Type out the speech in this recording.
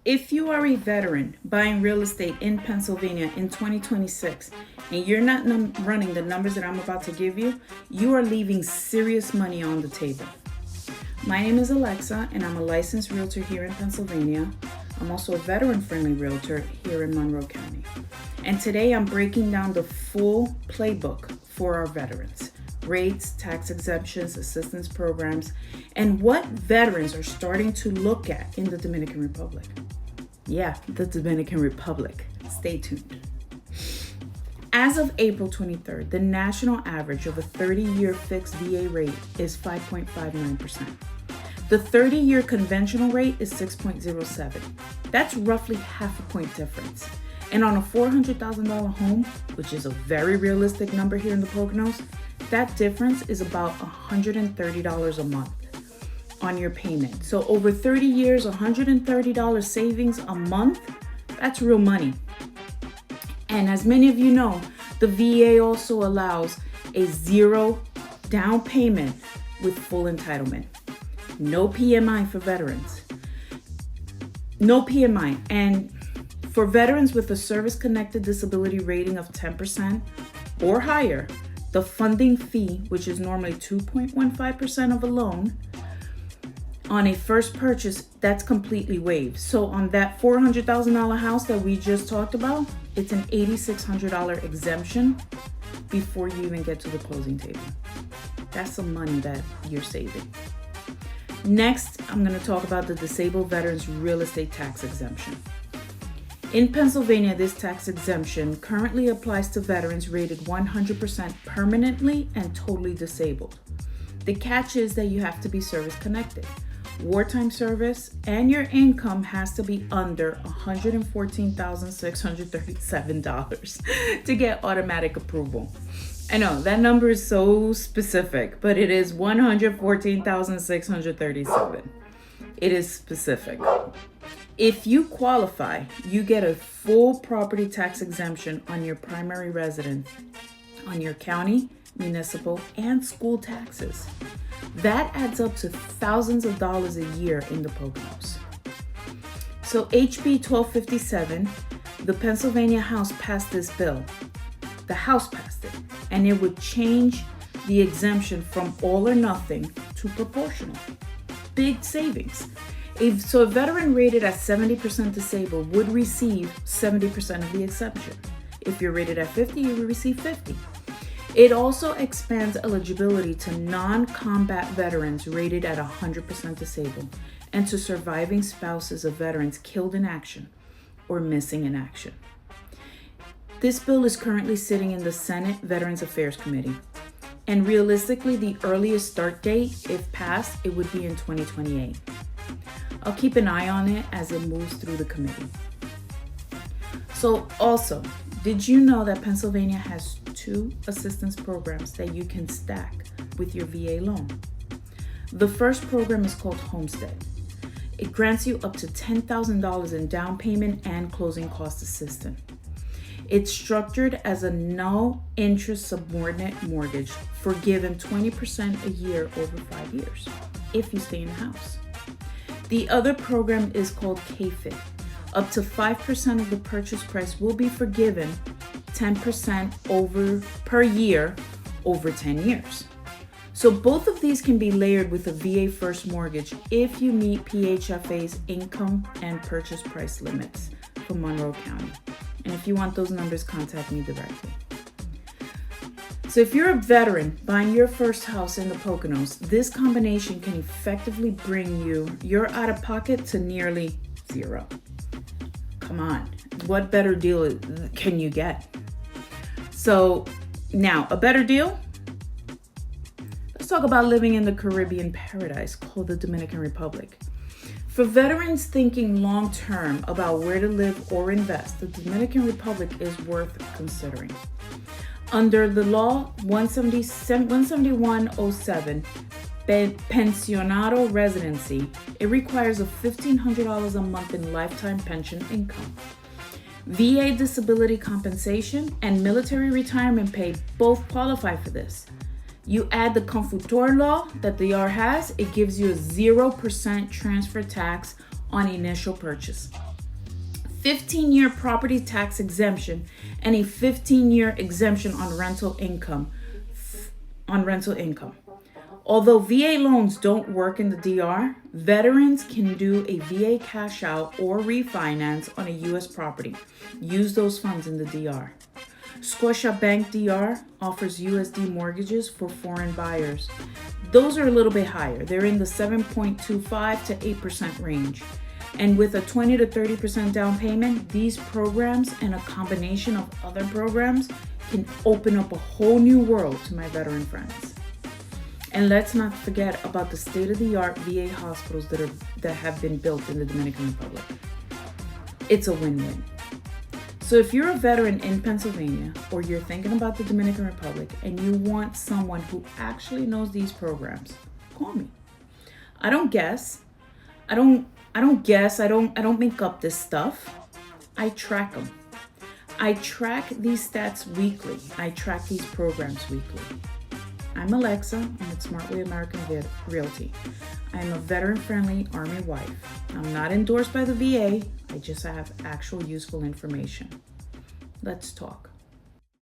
If you are a veteran buying real estate in Pennsylvania in 2026 and you're not running the numbers that I'm about to give you, you are leaving serious money on the table. My name is Alexa and I'm a licensed realtor here in Pennsylvania. I'm also a veteran-friendly realtor here in Monroe County. And today I'm breaking down the full playbook for our veterans. Rates, tax exemptions, assistance programs, and what veterans are starting to look at in the Dominican Republic. Yeah, the Dominican Republic. Stay tuned. As of April 23rd, the national average of a 30-year fixed VA rate is 5.59%. The 30-year conventional rate is 6.07. That's roughly half a point difference. And on a $400,000 home, which is a very realistic number here in the Poconos, that difference is about $130 a month on your payment. So over 30 years, $130 savings a month, that's real money. And as many of you know, the VA also allows a 0 down payment with full entitlement. No PMI for veterans. No PMI. And for veterans with a service-connected disability rating of 10% or higher, the funding fee, which is normally 2.15% of a loan, on a first purchase, that's completely waived. So on that $400,000 house that we just talked about, it's an $8,600 exemption before you even get to the closing table. That's some money that you're saving. Next, I'm going to talk about the disabled veterans real estate tax exemption. In Pennsylvania, this tax exemption currently applies to veterans rated 100% permanently and totally disabled. The catch is that you have to be service connected, wartime service, and your income has to be under $114,637 to get automatic approval. I know that number is so specific, but it is $114,637. It is specific. If you qualify, you get a full property tax exemption on your primary residence, on your county, municipal, and school taxes. That adds up to thousands of dollars a year in the Poconos. So HB 1257, the Pennsylvania House passed this bill. The House passed it, and it would change the exemption from all or nothing to proportional. Big savings. So a veteran rated at 70% disabled would receive 70% of the exemption. If you're rated at 50, you will receive 50. It also expands eligibility to non-combat veterans rated at 100% disabled and to surviving spouses of veterans killed in action or missing in action. This bill is currently sitting in the Senate Veterans Affairs Committee. And realistically, the earliest start date, if passed, it would be in 2028. I'll keep an eye on it as it moves through the committee. So also, did you know that Pennsylvania has 2 assistance programs that you can stack with your VA loan? The first program is called Homestead. It grants you up to $10,000 in down payment and closing cost assistance. It's structured as a no interest subordinate mortgage forgiven 20% a year over 5 years if you stay in the house. The other program is called KFIT. Up to 5% of the purchase price will be forgiven 10% per year over 10 years. So both of these can be layered with a VA first mortgage if you meet PHFA's income and purchase price limits for Monroe County. And if you want those numbers, contact me directly. So if you're a veteran buying your first house in the Poconos, this combination can effectively bring your out-of-pocket to nearly 0. Come on, what better deal can you get? So now, a better deal? Let's talk about living in the Caribbean paradise called the Dominican Republic. For veterans thinking long-term about where to live or invest, the Dominican Republic is worth considering. Under the law 17107, pensionado residency, it requires a $1,500 a month in lifetime pension income. VA disability compensation and military retirement pay both qualify for this. You add the Confutor law that the R has, it gives you a 0% transfer tax on initial purchase. 15-year property tax exemption, and a 15-year exemption on rental income. Although VA loans don't work in the DR, veterans can do a VA cash out or refinance on a U.S. property. Use those funds in the DR. Scotiabank DR offers USD mortgages for foreign buyers. Those are a little bit higher. They're in the 7.25 to 8% range. And with a 20 to 30% down payment, these programs and a combination of other programs can open up a whole new world to my veteran friends. And let's not forget about the state-of-the-art VA hospitals that have been built in the Dominican Republic. It's a win-win. So if you're a veteran in Pennsylvania, or you're thinking about the Dominican Republic and you want someone who actually knows these programs, call me. I don't guess. I don't make up this stuff. I track them. I track these stats weekly. I track these programs weekly. I'm Alexa. I'm at Smartway American Realty. I'm a veteran-friendly Army wife. I'm not endorsed by the VA. I just have actual useful information. Let's talk.